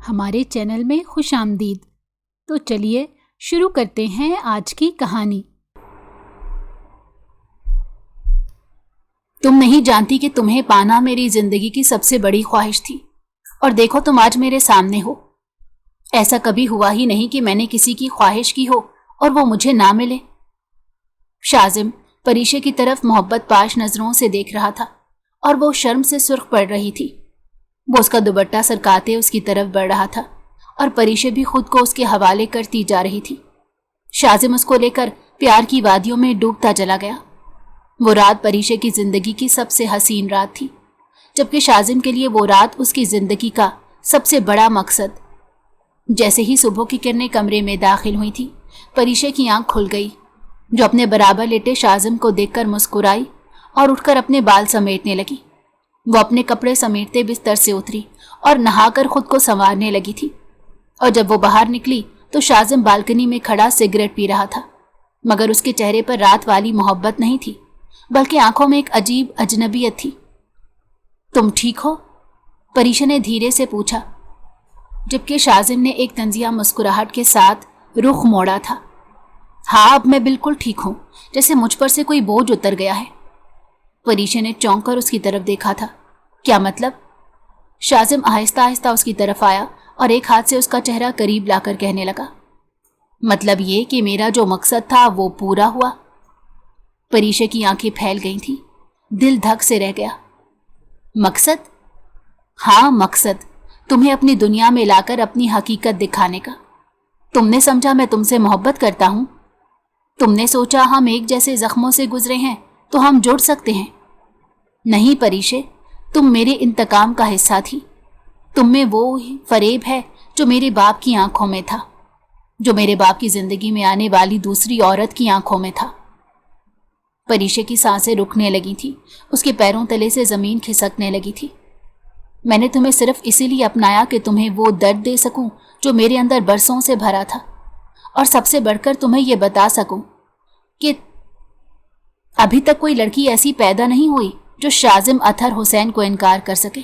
ہمارے چینل میں خوش آمدید۔ تو چلیے شروع کرتے ہیں آج کی کہانی۔ تم نہیں جانتی کہ تمہیں پانا میری زندگی کی سب سے بڑی خواہش تھی، اور دیکھو تم آج میرے سامنے ہو۔ ایسا کبھی ہوا ہی نہیں کہ میں نے کسی کی خواہش کی ہو اور وہ مجھے نہ ملے۔ شاذم پریشے کی طرف محبت پاش نظروں سے دیکھ رہا تھا اور وہ شرم سے سرخ پڑ رہی تھی۔ وہ اس کا دوپٹہ سرکاتے اس کی طرف بڑھ رہا تھا اور پریشے بھی خود کو اس کے حوالے کرتی جا رہی تھی۔ شاذم اس کو لے کر پیار کی وادیوں میں ڈوبتا چلا گیا۔ وہ رات پریشے کی زندگی کی سب سے حسین رات تھی، جبکہ شاذم کے لیے وہ رات اس کی زندگی کا سب سے بڑا مقصد۔ جیسے ہی صبح کی کرنیں کمرے میں داخل ہوئی تھی، پریشے کی آنکھ کھل گئی، جو اپنے برابر لیٹے شاذم کو دیکھ کر مسکرائی اور اٹھ کر اپنے بال سمیٹنے لگی۔ وہ اپنے کپڑے سمیٹتے بستر سے اتری اور نہا کر خود کو سنوارنے لگی تھی، اور جب وہ باہر نکلی تو شاذم بالکنی میں کھڑا سگریٹ پی رہا تھا، مگر اس کے چہرے پر رات والی محبت نہیں تھی، بلکہ آنکھوں میں ایک عجیب اجنبیت تھی۔ تم ٹھیک ہو؟ پریشا نے دھیرے سے پوچھا، جبکہ شاذم نے ایک طنزیہ مسکراہٹ کے ساتھ رخ موڑا تھا۔ ہاں، اب میں بالکل ٹھیک ہوں، جیسے مجھ پر سے کوئی بوجھ اتر گیا ہے۔ پریشا نے چونک کر اس کی طرف دیکھا تھا۔ کیا مطلب؟ شاذم آہستہ آہستہ اس کی طرف آیا اور ایک ہاتھ سے اس کا چہرہ قریب لا کر کہنے لگا، مطلب یہ کہ میرا جو مقصد تھا وہ پورا ہوا۔ پریشا کی آنکھیں پھیل گئی تھیں، دل دھک سے رہ گیا۔ مقصد؟ ہاں، مقصد تمہیں اپنی دنیا میں لا کر اپنی حقیقت دکھانے کا۔ تم نے سمجھا میں تم سے محبت کرتا ہوں؟ تم نے سوچا ہم ایک جیسے زخموں سے گزرے ہیں تو ہم جڑ سکتے ہیں؟ نہیں پریشے، تم میرے انتقام کا حصہ تھی۔ تم میں وہ فریب ہے جو میرے باپ کی آنکھوں میں تھا، جو میرے باپ کی زندگی میں آنے والی دوسری عورت کی آنکھوں میں تھا۔ پریشے کی سانسیں رکنے لگی تھی، اس کے پیروں تلے سے زمین کھسکنے لگی تھی۔ میں نے تمہیں صرف اسی لیے اپنایا کہ تمہیں وہ درد دے سکوں جو میرے اندر برسوں سے بھرا تھا، اور سب سے بڑھ کر تمہیں یہ بتا سکوں کہ ابھی تک کوئی لڑکی ایسی پیدا نہیں ہوئی جو شاذم اطہر حسین کو انکار کر سکے۔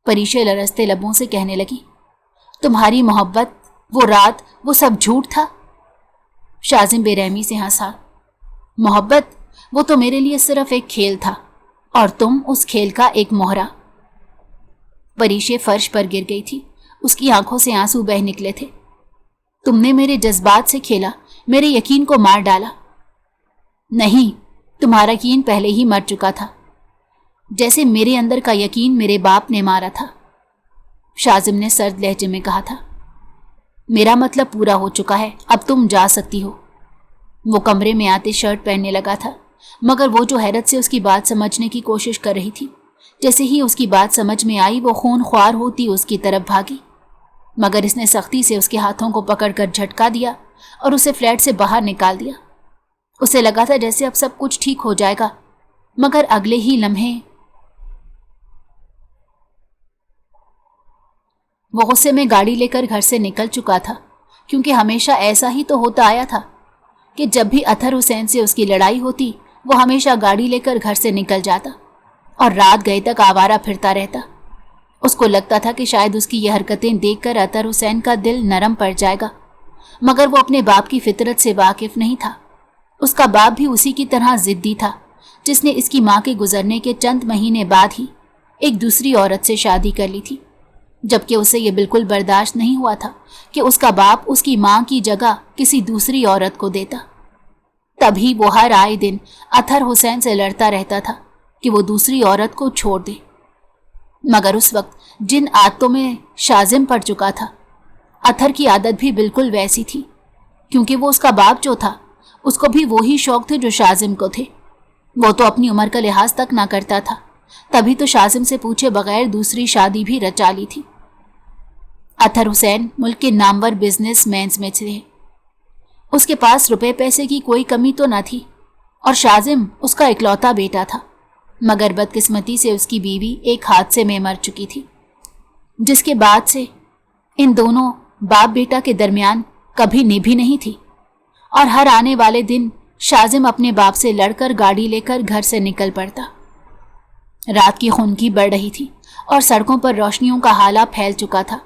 پریشا لرزتے لبوں سے کہنے لگی، تمہاری محبت، وہ رات، وہ سب جھوٹ تھا؟ شاذم بے رحمی سے ہنسا، محبت وہ تو میرے لیے صرف ایک کھیل تھا، اور تم اس کھیل کا ایک مہرا۔ پریشا فرش پر گر گئی تھی، اس کی آنکھوں سے آنسو بہہ نکلے تھے۔ تم نے میرے جذبات سے کھیلا، میرے یقین کو مار ڈالا۔ نہیں، تمہارا یقین پہلے ہی مر چکا تھا، جیسے میرے اندر کا یقین میرے باپ نے مارا تھا، شاذم نے سرد لہجے میں کہا تھا۔ میرا مطلب پورا ہو چکا ہے، اب تم جا سکتی ہو۔ وہ کمرے میں آتے شرٹ پہننے لگا تھا، مگر وہ جو حیرت سے اس کی بات سمجھنے کی کوشش کر رہی تھی، جیسے ہی اس کی بات سمجھ میں آئی وہ خون خوار ہوتی اس کی طرف بھاگی، مگر اس نے سختی سے اس کے ہاتھوں کو پکڑ کر جھٹکا دیا اور اسے فلیٹ سے باہر نکال دیا۔ اسے لگا تھا جیسے اب سب کچھ ٹھیک ہو جائے گا، مگر اگلے ہی لمحے وہ غصے میں گاڑی لے کر گھر سے نکل چکا تھا، کیونکہ ہمیشہ ایسا ہی تو ہوتا آیا تھا کہ جب بھی اطہر حسین سے اس کی لڑائی ہوتی وہ ہمیشہ گاڑی لے کر گھر سے نکل جاتا اور رات گئے تک آوارہ پھرتا رہتا۔ اس کو لگتا تھا کہ شاید اس کی یہ حرکتیں دیکھ کر اطہر حسین کا دل نرم پڑ جائے گا، مگر وہ اپنے باپ کی فطرت سے واقف نہیں تھا۔ اس کا باپ بھی اسی کی طرح ضدی تھا، جس نے اس کی ماں کے گزرنے کے چند مہینے بعد ہی ایک دوسری عورت سے شادی کر لی تھی، جبکہ اسے یہ بالکل برداشت نہیں ہوا تھا کہ اس کا باپ اس کی ماں کی جگہ کسی دوسری عورت کو دیتا۔ تبھی وہ ہر آئے دن اطہر حسین سے لڑتا رہتا تھا کہ وہ دوسری عورت کو چھوڑ دے، مگر اس وقت جن عادتوں میں شاذم پڑ چکا تھا، اطہر کی عادت بھی بالکل ویسی تھی، کیونکہ وہ اس کا باپ جو تھا اس کو بھی وہی شوق تھے جو شاذم کو تھے۔ وہ تو اپنی عمر کا لحاظ تک نہ کرتا تھا، تبھی تو شاذم سے پوچھے بغیر دوسری شادی بھی رچا لی تھی۔ اطہر حسین ملک کے نامور بزنس مینز میں تھے، اس کے پاس روپے پیسے کی کوئی کمی تو نہ تھی، اور شاذم اس کا اکلوتا بیٹا تھا، مگر بدقسمتی سے اس کی بیوی ایک حادثے میں مر چکی تھی، جس کے بعد سے ان دونوں باپ بیٹا کے درمیان کبھی نبھی نہیں تھی، اور ہر آنے والے دن شاذم اپنے باپ سے لڑ کر گاڑی لے کر گھر سے نکل پڑتا۔ رات کی خنکی بڑھ رہی تھی اور سڑکوں پر روشنیوں کا ہالہ پھیل چکا تھا۔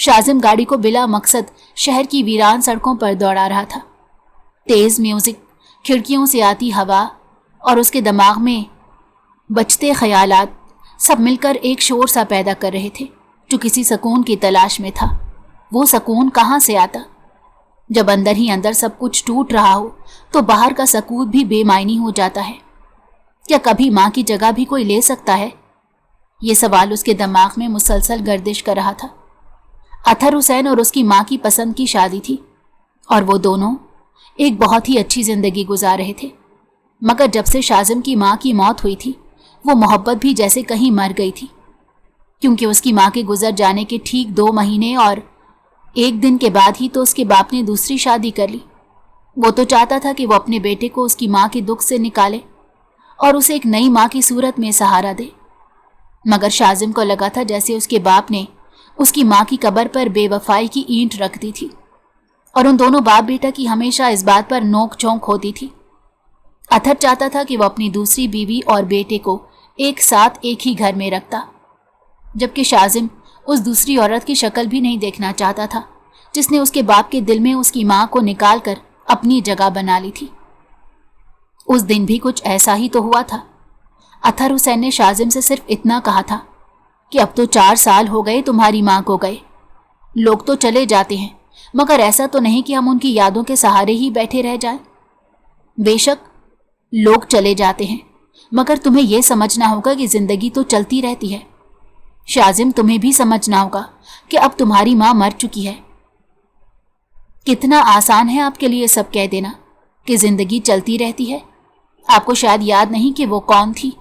शाजिम गाड़ी को बिला मकसद शहर की वीरान सड़कों पर दौड़ा रहा था। तेज म्यूजिक, खिड़कियों से आती हवा और उसके दिमाग में बचते ख्यालात सब मिलकर एक शोर सा पैदा कर रहे थे जो किसी सुकून की तलाश में था। वो सुकून कहाँ से आता? जब अंदर ही अंदर सब कुछ टूट रहा हो तो बाहर का सुकून भी बेमायनी हो जाता है। क्या कभी माँ की जगह भी कोई ले सकता है? ये सवाल उसके दिमाग में मुसलसल गर्दिश कर रहा था। अतहर हुसैन और उसकी माँ की पसंद की शादी थी और वो दोनों एक बहुत ही अच्छी जिंदगी गुजार रहे थे। मगर जब से शाजिम की माँ की मौत हुई थी वो मोहब्बत भी जैसे कहीं मर गई थी, क्योंकि उसकी माँ के गुजर जाने के ठीक 2 महीने और 1 दिन के बाद ही तो उसके बाप ने दूसरी शादी कर ली। वो तो चाहता था कि वो अपने बेटे को उसकी माँ के दुख से निकाले और उसे एक नई माँ की सूरत में सहारा दे। मगर शाजिम को लगा था जैसे उसके बाप ने उसकी माँ की कब्र पर बेवफाई की ईंट रख दी थी और उन दोनों बाप बेटा की हमेशा इस बात पर नोक झोंक होती थी। अतहर चाहता था कि वो अपनी दूसरी बीवी और बेटे को एक साथ एक ही घर में रखता, जबकि शाजिम उस दूसरी औरत की शक्ल भी नहीं देखना चाहता था जिसने उसके बाप के दिल में उसकी माँ को निकाल कर अपनी जगह बना ली थी। उस दिन भी कुछ ऐसा ही तो हुआ था। अतहर हुसैन ने शाजिम से सिर्फ इतना कहा था कि अब तो 4 साल हो गए तुम्हारी माँ को गए। लोग तो चले जाते हैं, मगर ऐसा तो नहीं कि हम उनकी यादों के सहारे ही बैठे रह जाएं। बेशक लोग चले जाते हैं, मगर तुम्हें यह समझना होगा कि जिंदगी तो चलती रहती है। शाजिम, तुम्हें भी समझना होगा कि अब तुम्हारी माँ मर चुकी है। कितना आसान है आपके लिए सब कह देना कि जिंदगी चलती रहती है। आपको शायद याद नहीं कि वो कौन थी।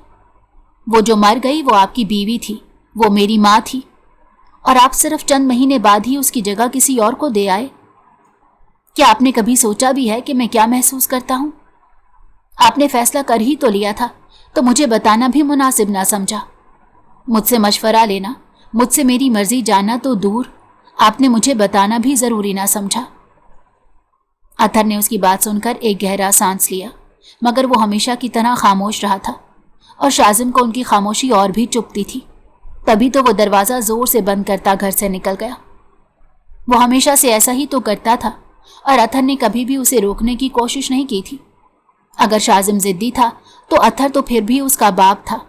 वो जो मर गई वो आपकी बीवी थी, वो मेरी माँ थी, और आप सिर्फ चंद महीने बाद ही उसकी जगह किसी और को दे आए। क्या आपने कभी सोचा भी है कि मैं क्या महसूस करता हूँ? आपने फैसला कर ही तो लिया था, तो मुझे बताना भी मुनासिब ना समझा। मुझसे मशवरा लेना, मुझसे मेरी मर्जी जानना तो दूर, आपने मुझे बताना भी जरूरी ना समझा। अतहर ने उसकी बात सुनकर एक गहरा सांस लिया, मगर वो हमेशा की तरह खामोश रहा था और शाजिम को उनकी खामोशी और भी चुभती थी। तभी तो वो दरवाज़ा जोर से बंद करता घर से निकल गया। वो हमेशा से ऐसा ही तो करता था और अतहर ने कभी भी उसे रोकने की कोशिश नहीं की थी। अगर शाजिम जिद्दी था तो अतहर तो फिर भी उसका बाप था।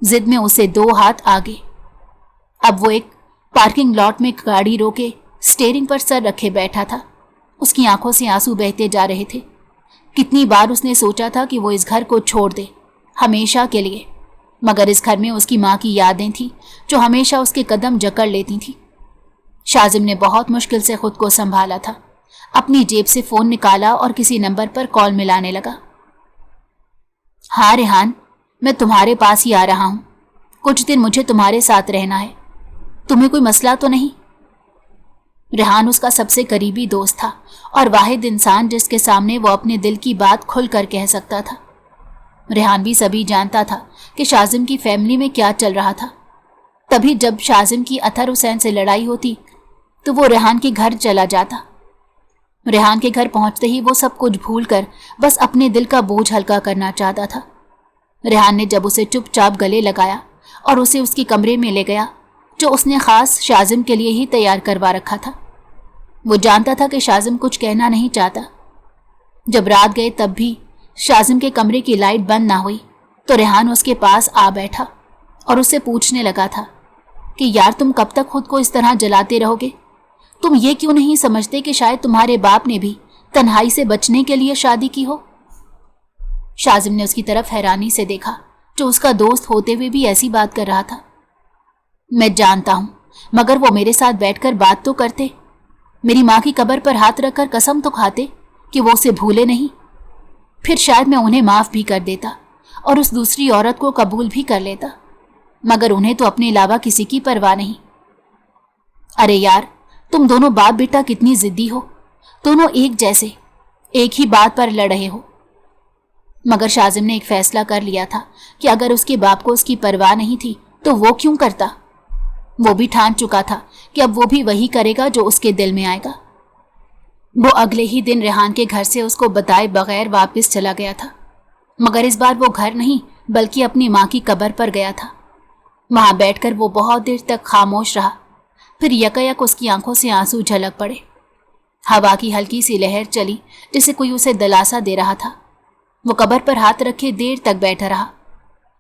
जिद में उसे 2 हाथ आगे। अब वो एक पार्किंग लॉट में गाड़ी रोके स्टीयरिंग पर सर रखे बैठा था। उसकी आंखों से आंसू बहते जा रहे थे। कितनी बार उसने सोचा था कि वो इस घर को छोड़ दे, हमेशा के लिए, मगर इस घर में उसकी माँ की यादें थीं जो हमेशा उसके कदम जकड़ लेती थीं। शाजिम ने बहुत मुश्किल से खुद को संभाला था। अपनी जेब से फ़ोन निकाला और किसी नंबर पर कॉल मिलाने लगा। हाँ रेहान, मैं तुम्हारे पास ही आ रहा हूँ। कुछ दिन मुझे तुम्हारे साथ रहना है। तुम्हें कोई मसला तो नहीं? रेहान उसका सबसे करीबी दोस्त था और वाहिद इंसान जिसके सामने वो अपने दिल की बात खुल कर कह सकता था। रेहान भी सभी जानता था कि शाजिम की फैमिली में क्या चल रहा था। तभी जब शाजिम की अतहर हुसैन से लड़ाई होती तो वो रेहान के घर चला जाता। रेहान के घर पहुंचते ही वो सब कुछ भूलकर बस अपने दिल का बोझ हल्का करना चाहता था। रेहान ने जब उसे चुपचाप गले लगाया और उसे उसके कमरे में ले गया जो उसने खास शाजिम के लिए ही तैयार करवा रखा था। वो जानता था कि शाजिम कुछ कहना नहीं चाहता। जब रात गए तब भी शाजिम के कमरे की लाइट बंद ना हुई तो रेहान उसके पास आ बैठा और उससे पूछने लगा था कि यार, तुम कब तक खुद को इस तरह जलाते रहोगे? तुम ये क्यों नहीं समझते कि शायद तुम्हारे बाप ने भी तन्हाई से बचने के लिए शादी की हो? शाजिम ने उसकी तरफ हैरानी से देखा, जो उसका दोस्त होते हुए भी ऐसी बात कर रहा था। मैं जानता हूं, मगर वो मेरे साथ बैठकर बात तो करते, मेरी माँ की कब्र पर हाथ रखकर कसम तो खाते कि वो उसे भूले नहीं। फिर शायद मैं उन्हें माफ भी कर देता और उस दूसरी औरत को कबूल भी कर लेता, मगर उन्हें तो अपने अलावा किसी की परवाह नहीं। अरे यार, तुम दोनों बाप बेटा कितनी जिद्दी हो। दोनों एक जैसे, एक ही बात पर लड़ रहे हो। मगर शाजिम ने एक फैसला कर लिया था कि अगर उसके बाप को उसकी परवाह नहीं थी तो वो क्यों करता। वो भी ठान चुका था कि अब वो भी वही करेगा जो उसके दिल में आएगा। वो अगले ही दिन रेहान के घर से उसको बताए बगैर वापस चला गया था, मगर इस बार वो घर नहीं बल्कि अपनी माँ की कब्र पर गया था। वहां बैठकर वो बहुत देर तक खामोश रहा। फिर यकायक उसकी आंखों से आंसू झलक पड़े। हवा की हल्की सी लहर चली जैसे कोई उसे दिलासा दे रहा था। वो कब्र पर हाथ रखे देर तक बैठा रहा।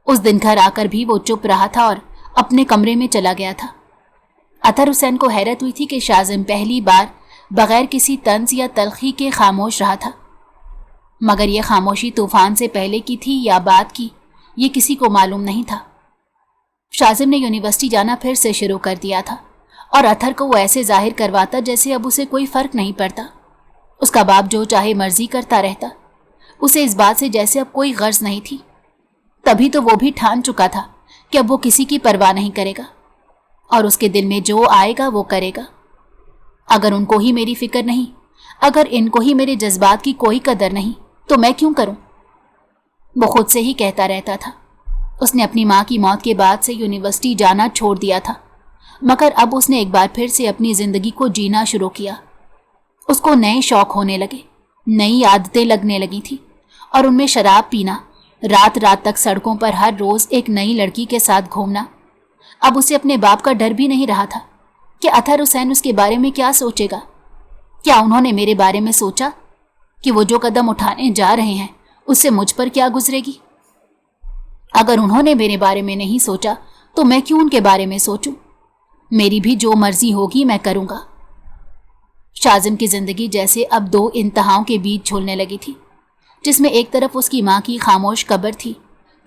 उस दिन घर आकर भी वो चुप रहा था और अपने कमरे में चला गया था। अतहर हुसैन को हैरत हुई थी कि शाजिम पहली बार बगैर किसी तंज या तलखी के खामोश रहा था, मगर यह खामोशी तूफान से पहले की थी या बाद की, ये किसी को मालूम नहीं था। शाजिम ने यूनिवर्सिटी जाना फिर से शुरू कर दिया था और अतहर को वो ऐसे जाहिर करवाता जैसे अब उसे कोई फर्क नहीं पड़ता। उसका बाप जो चाहे मर्जी करता रहता, उसे इस बात से जैसे अब कोई गर्ज नहीं थी। तभी तो वो भी ठान चुका था कि अब वो किसी की परवाह नहीं करेगा और उसके दिल में जो आएगा वो करेगा। अगर उनको ही मेरी फिक्र नहीं, अगर इनको ही मेरे जज्बात की कोई कदर नहीं, तो मैं क्यों करूं? वो खुद से ही कहता रहता था। उसने अपनी माँ की मौत के बाद से यूनिवर्सिटी जाना छोड़ दिया था, मगर अब उसने एक बार फिर से अपनी जिंदगी को जीना शुरू किया। उसको नए शौक होने लगे, नई आदतें लगने लगी थी और उनमें शराब पीना, रात रात तक सड़कों पर हर रोज एक नई लड़की के साथ घूमना। अब उसे अपने बाप का डर भी नहीं रहा था कि अतहर हुसैन उसके बारे में क्या सोचेगा। क्या उन्होंने मेरे बारे में सोचा कि वो जो कदम उठाने जा रहे हैं उससे मुझ पर क्या गुजरेगी? अगर उन्होंने मेरे बारे में नहीं सोचा तो मैं क्यों उनके बारे में सोचूं? मेरी भी जो मर्जी होगी मैं करूंगा। शाजिम की जिंदगी जैसे अब दो इंतहाओं के बीच झूलने लगी थी, जिसमें एक तरफ उसकी माँ की खामोश कब्र थी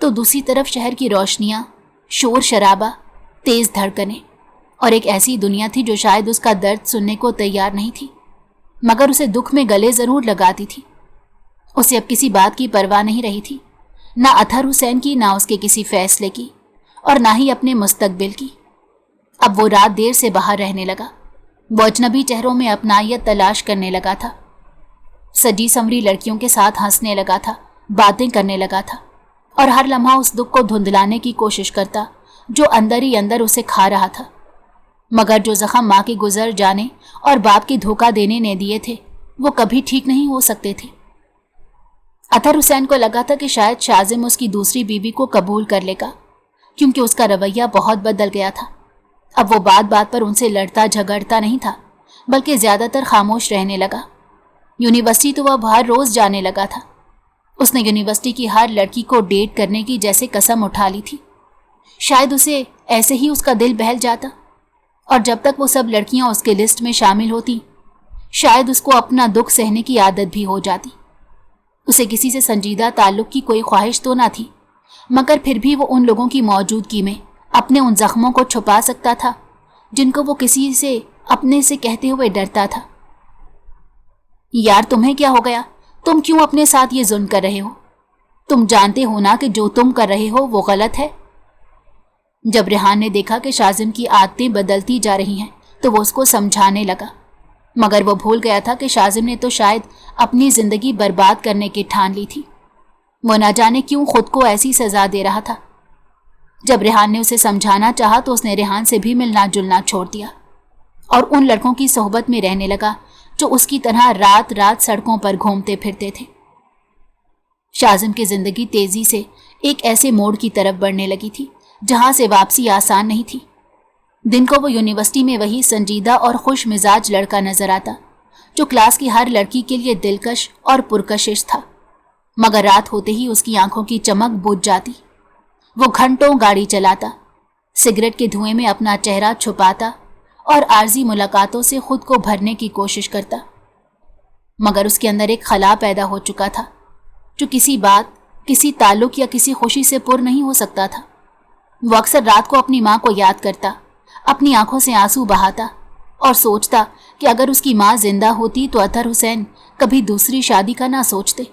तो दूसरी तरफ शहर की रोशनियां, शोर शराबा, तेज धड़कनें और एक ऐसी दुनिया थी जो शायद उसका दर्द सुनने को तैयार नहीं थी, मगर उसे दुख में गले जरूर लगाती थी। उसे अब किसी बात की परवाह नहीं रही थी, ना अतहर हुसैन की, ना उसके किसी फैसले की और ना ही अपने मुस्तकबिल की। अब वो रात देर से बाहर रहने लगा। वो अजनबी चेहरों में अपनायत तलाश करने लगा था, सजी संवरी लड़कियों के साथ हंसने लगा था, बातें करने लगा था और हर लम्हा उस दुख को धुंधलाने की कोशिश करता जो अंदर ही अंदर उसे खा रहा था। मगर जो जख्म माँ के गुजर जाने और बाप के धोखा देने ने दिए थे वो कभी ठीक नहीं हो सकते थे। अतहर हुसैन को लगा था कि शायद शाजिम उसकी दूसरी बीवी को कबूल कर लेगा, क्योंकि उसका रवैया बहुत बदल गया था। अब वो बात बात पर उनसे लड़ता झगड़ता नहीं था, बल्कि ज्यादातर खामोश रहने लगा। यूनिवर्सिटी तो वह हर रोज जाने लगा था। उसने यूनिवर्सिटी की हर लड़की को डेट करने की जैसे कसम उठा ली थी। शायद उसे ऐसे ही उसका दिल बहल जाता और जब तक वो सब लड़कियां उसके लिस्ट में शामिल होती, शायद उसको अपना दुख सहने की आदत भी हो जाती। उसे किसी से संजीदा ताल्लुक की कोई ख्वाहिश तो ना थी, मगर फिर भी वो उन लोगों की मौजूदगी में अपने उन जख्मों को छुपा सकता था जिनको वो किसी से अपने से कहते हुए डरता था। यार तुम्हें क्या हो गया? तुम क्यों अपने साथ ये जुल्म कर रहे हो? तुम जानते हो ना कि जो तुम कर रहे हो वो गलत है। जब रेहान ने देखा कि शाजिम की आदतें बदलती जा रही हैं तो वो उसको समझाने लगा, मगर वो भूल गया था कि शाजिम ने तो शायद अपनी जिंदगी बर्बाद करने की ठान ली थी। वो ना जाने क्यों खुद को ऐसी सजा दे रहा था। जब रेहान ने उसे समझाना चाहा तो उसने रेहान से भी मिलना जुलना छोड़ दिया और उन लड़कों की सोहबत में रहने लगा जो उसकी तरह रात रात सड़कों पर घूमते फिरते थे। शाजिम की जिंदगी तेजी से एक ऐसे मोड़ की तरफ बढ़ने लगी थी जहां से वापसी आसान नहीं थी। दिन को वो यूनिवर्सिटी में वही संजीदा और खुश मिजाज लड़का नजर आता जो क्लास की हर लड़की के लिए दिलकश और पुरकशिश था, मगर रात होते ही उसकी आंखों की चमक बुझ जाती। वो घंटों गाड़ी चलाता, सिगरेट के धुएं में अपना चेहरा छुपाता और आर्जी मुलाकातों से खुद को भरने की कोशिश करता, मगर उसके अंदर एक खला पैदा हो चुका था जो किसी बात, किसी ताल्लुक या किसी खुशी से पुर नहीं हो सकता था। वो अक्सर रात को अपनी माँ को याद करता, अपनी आंखों से आंसू बहाता और सोचता कि अगर उसकी माँ जिंदा होती तो अतहर हुसैन कभी दूसरी शादी का ना सोचते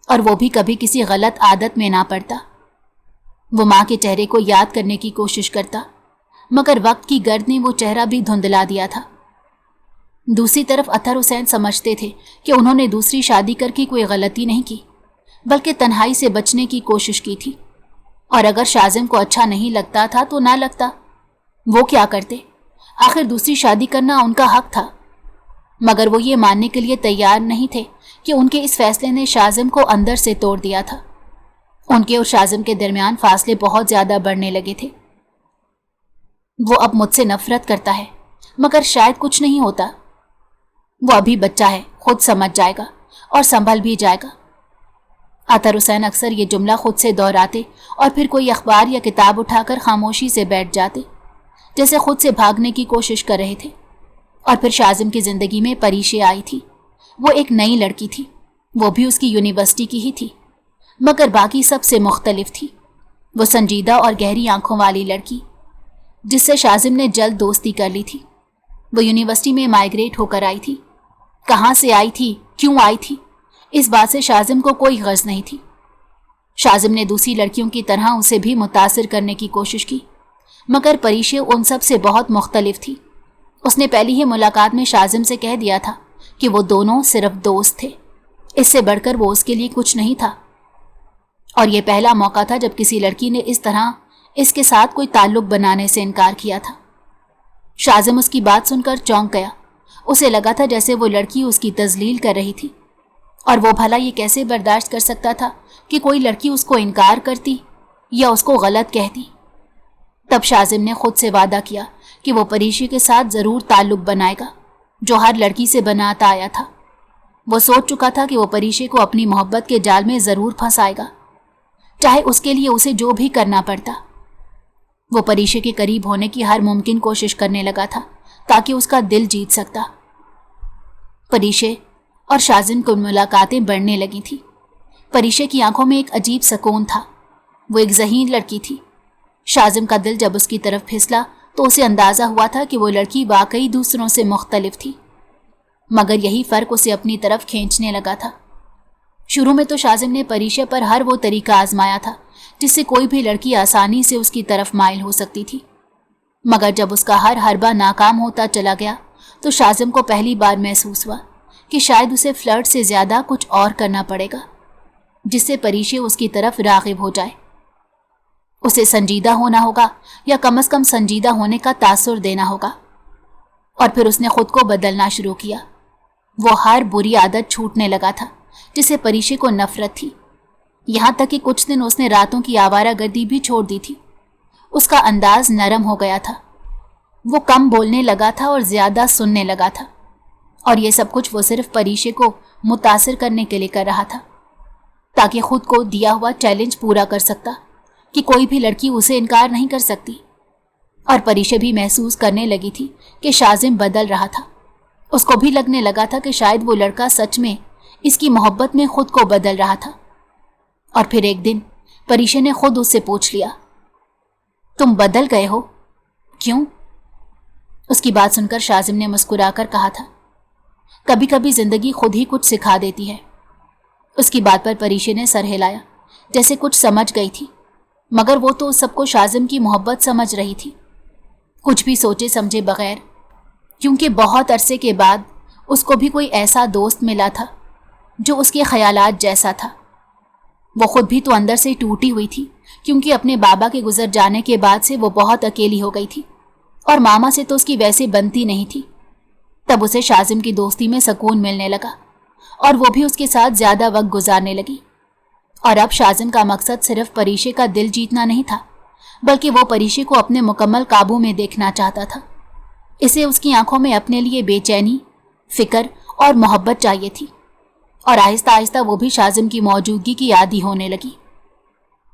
और वो भी कभी किसी गलत आदत में ना पड़ता। वो माँ के चेहरे को याद करने की कोशिश करता, मगर वक्त की गर्द ने वो चेहरा भी धुंधला दिया था। दूसरी तरफ अतहर हुसैन समझते थे कि उन्होंने दूसरी शादी करके कोई गलती नहीं की, बल्कि तन्हाई से बचने की कोशिश की थी। और अगर शाजिम को अच्छा नहीं लगता था तो ना लगता, वो क्या करते? आखिर दूसरी शादी करना उनका हक था। मगर वो ये मानने के लिए तैयार नहीं थे कि उनके इस फैसले ने शाजिम को अंदर से तोड़ दिया था। उनके और शाजिम के दरमियान फासले बहुत ज्यादा बढ़ने लगे थे। वो अब मुझसे नफरत करता है, मगर शायद कुछ नहीं होता। वो अभी बच्चा है, खुद समझ जाएगा और संभल भी जाएगा। अतहर हुसैन अक्सर ये जुमला खुद से दोहराते और फिर कोई अखबार या किताब उठाकर खामोशी से बैठ जाते, जैसे खुद से भागने की कोशिश कर रहे थे। और फिर शाजिम की ज़िंदगी में परीशे आई थी। वो एक नई लड़की थी, वो भी उसकी यूनिवर्सिटी की ही थी, मगर बाकी सबसे मुख्तलिफ थी। वो संजीदा और गहरी आंखों वाली लड़की जिससे शाजिम ने जल्द दोस्ती कर ली थी। वो यूनिवर्सिटी में माइग्रेट होकर आई थी। कहाँ से आई थी, क्यों आई थी, इस बात से शाजिम को कोई गर्ज नहीं थी। शाजिम ने दूसरी लड़कियों की तरह उसे भी मुतासिर करने की कोशिश की, मगर परीशे उन सब से बहुत मुख्तलिफ थी। उसने पहली ही मुलाकात में शाजिम से कह दिया था कि वो दोनों सिर्फ दोस्त थे, इससे बढ़कर वो उसके लिए कुछ नहीं था। और ये पहला मौका था जब किसी लड़की ने इस तरह इसके साथ कोई ताल्लुक बनाने से इनकार किया था। शाजिम उसकी बात सुनकर चौंक गया। उसे लगा था जैसे वो लड़की उसकी तजलील कर रही थी, और वो भला ये कैसे बर्दाश्त कर सकता था कि कोई लड़की उसको इनकार करती या उसको गलत कहती। तब शाजिम ने खुद से वादा किया कि वो परीशे के साथ ज़रूर ताल्लुक बनाएगा जो हर लड़की से बनाता आया था। वो सोच चुका था कि वो परीशे को अपनी मोहब्बत के जाल में ज़रूर फंसाएगा, चाहे उसके लिए उसे जो भी करना पड़ता। वो परीशे के करीब होने की हर मुमकिन कोशिश करने लगा था ताकि उसका दिल जीत सकता। परीशे और शाजिम की मुलाकातें बढ़ने लगी थी। परीशे की आंखों में एक अजीब सुकून था। वो एक ज़हीन लड़की थी। शाजिम का दिल जब उसकी तरफ फिसला तो उसे अंदाज़ा हुआ था कि वो लड़की वाकई दूसरों से मुख्तलिफ थी, मगर यही फ़र्क उसे अपनी तरफ खींचने लगा था। शुरू में तो शाजिम ने परीशे पर हर वो तरीका आजमाया था जिससे कोई भी लड़की आसानी से उसकी तरफ माइल हो सकती थी, मगर जब उसका हर हरबा नाकाम होता चला गया तो शाजिम को पहली बार महसूस हुआ कि शायद उसे फ्लर्ट से ज़्यादा कुछ और करना पड़ेगा जिससे परीशे उसकी तरफ राग़िब हो जाए। उसे संजीदा होना होगा या कम से कम संजीदा होने का तासुर देना होगा। और फिर उसने खुद को बदलना शुरू किया। वो हर बुरी आदत छूटने लगा था जिसे परीशे को नफरत थी। यहाँ तक कि कुछ दिन उसने रातों की आवारागर्दी भी छोड़ दी थी। उसका अंदाज नरम हो गया था। वो कम बोलने लगा था और ज़्यादा सुनने लगा था, और ये सब कुछ वो सिर्फ परीशे को मुतासिर करने के लिए कर रहा था ताकि खुद को दिया हुआ चैलेंज पूरा कर सकता कि कोई भी लड़की उसे इनकार नहीं कर सकती। और परीशे भी महसूस करने लगी थी कि शाजिम बदल रहा था। उसको भी लगने लगा था कि शायद वो लड़का सच में इसकी मोहब्बत में खुद को बदल रहा था। और फिर एक दिन परीशे ने खुद उससे पूछ लिया, तुम बदल गए हो, क्यों? उसकी बात सुनकर शाजिम ने मुस्कुराकर कहा था, कभी कभी जिंदगी खुद ही कुछ सिखा देती है। उसकी बात पर परीशे ने सर हिलाया जैसे कुछ समझ गई थी, मगर वो तो सबको शाजिम की मोहब्बत समझ रही थी, कुछ भी सोचे समझे बगैर, क्योंकि बहुत अरसे के बाद उसको भी कोई ऐसा दोस्त मिला था जो उसके ख्यालात जैसा था। वो खुद भी तो अंदर से टूटी हुई थी, क्योंकि अपने बाबा के गुजर जाने के बाद से वो बहुत अकेली हो गई थी और मामा से तो उसकी वैसे बनती नहीं थी। तब उसे शाजिम की दोस्ती में सुकून मिलने लगा और वो भी उसके साथ ज़्यादा वक्त गुजारने लगी। और अब शाजिम का मकसद सिर्फ परीशे का दिल जीतना नहीं था, बल्कि वो परीशे को अपने मुकम्मल काबू में देखना चाहता था। इसे उसकी आंखों में अपने लिए बेचैनी, फिक्र और मोहब्बत चाहिए थी, और आहिस्ता आहिस्ता वो भी शाजिम की मौजूदगी की आदी होने लगी।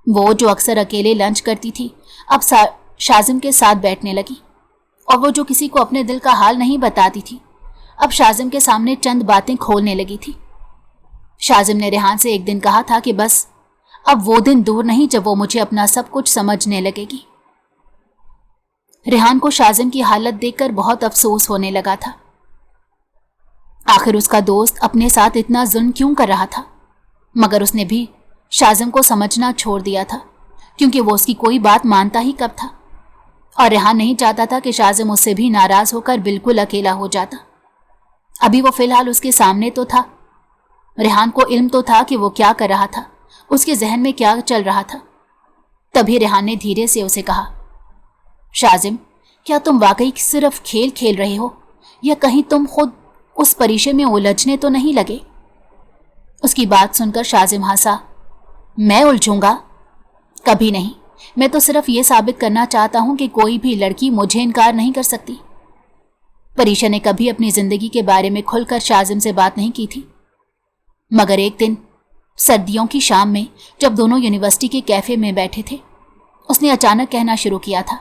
वो जो अक्सर अकेले लंच करती थी अब शाजिम के साथ बैठने लगी, और वो जो किसी को अपने दिल का हाल नहीं बताती थी अब शाजिम के सामने चंद बातें खोलने लगी थी। शाजिम ने रेहान से एक दिन कहा था कि बस अब वो दिन दूर नहीं जब वो मुझे अपना सब कुछ समझने लगेगी। रेहान को शाजिम की हालत देखकर बहुत अफसोस होने लगा था। आखिर उसका दोस्त अपने साथ इतना जुल्म क्यों कर रहा था, मगर उसने भी शाजिम को समझना छोड़ दिया था, क्योंकि वो उसकी कोई बात मानता ही कब था। और रेहान नहीं चाहता था कि शाजिम उससे भी नाराज होकर बिल्कुल अकेला हो जाता। अभी वो फिलहाल उसके सामने तो था। रेहान को इल्म तो था कि वो क्या कर रहा था, उसके जहन में क्या चल रहा था। तभी रेहान ने धीरे से उसे कहा, शाजिम, क्या तुम वाकई सिर्फ खेल खेल रहे हो, या कहीं तुम खुद उस परीशे में उलझने तो नहीं लगे? उसकी बात सुनकर शाजिम हंसा। मैं उलझूंगा? कभी नहीं। मैं तो सिर्फ ये साबित करना चाहता हूं कि कोई भी लड़की मुझे इनकार नहीं कर सकती। परीशा ने कभी अपनी जिंदगी के बारे में खुलकर शाजिम से बात नहीं की थी, मगर एक दिन सर्दियों की शाम में जब दोनों यूनिवर्सिटी के कैफे में बैठे थे, उसने अचानक कहना शुरू किया था,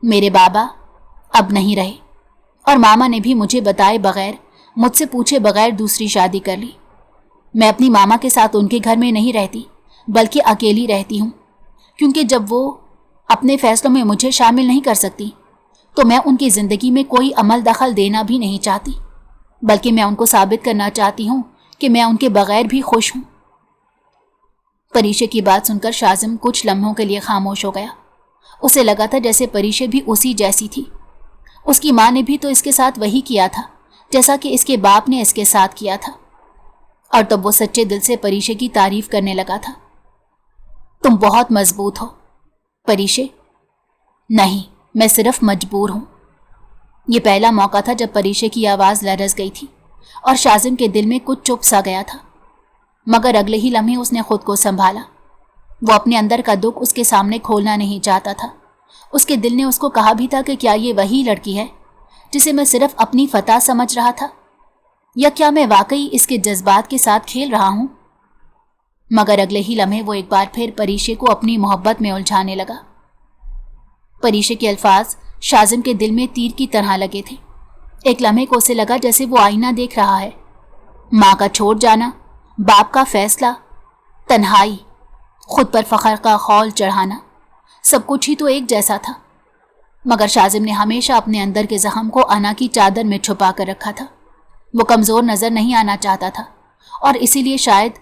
मेरे बाबा अब नहीं रहे और मामा ने भी मुझे बताए बगैर, मुझसे पूछे बगैर दूसरी शादी कर ली। मैं अपनी मामा के साथ उनके घर में नहीं रहती, बल्कि अकेली रहती हूँ, क्योंकि जब वो अपने फैसलों में मुझे शामिल नहीं कर सकती तो मैं उनकी ज़िंदगी में कोई अमल दखल देना भी नहीं चाहती, बल्कि मैं उनको साबित करना चाहती हूँ कि मैं उनके बगैर भी खुश हूँ। परीशा की बात सुनकर शाजिम कुछ लम्हों के लिए खामोश हो गया। उसे लगा था जैसे परीशा भी उसी जैसी थी। उसकी माँ ने भी तो इसके साथ वही किया था जैसा कि इसके बाप ने इसके साथ किया था, और तब वो सच्चे दिल से परीशा की तारीफ करने लगा था। तुम बहुत मजबूत हो परीशा। नहीं, मैं सिर्फ मजबूर हूँ। ये पहला मौका था जब परीशा की आवाज़ लरज़ गई थी और शाजिम के दिल में कुछ चुप सा गया था, मगर अगले ही लम्हे उसने खुद को संभाला। वो अपने अंदर का दुख उसके सामने खोलना नहीं चाहता था। उसके दिल ने उसको कहा भी था कि क्या ये वही लड़की है जिसे मैं सिर्फ अपनी फतह समझ रहा था, या क्या मैं वाकई इसके जज्बात के साथ खेल रहा हूँ। मगर अगले ही लम्हे वो एक बार फिर परीशा को अपनी मोहब्बत में उलझाने लगा। परीशा के अल्फाज शाजिम के दिल में तीर की तरह लगे थे। एक लम्हे को उसे लगा जैसे वो आईना देख रहा है। माँ का छोड़ जाना, बाप का फैसला, तन्हाई, खुद पर फख्र का खौल चढ़ाना, सब कुछ ही तो एक जैसा था। मगर शाजिम ने हमेशा अपने अंदर के जख्म को अना की चादर में छुपा कर रखा था। वो कमज़ोर नज़र नहीं आना चाहता था, और इसीलिए शायद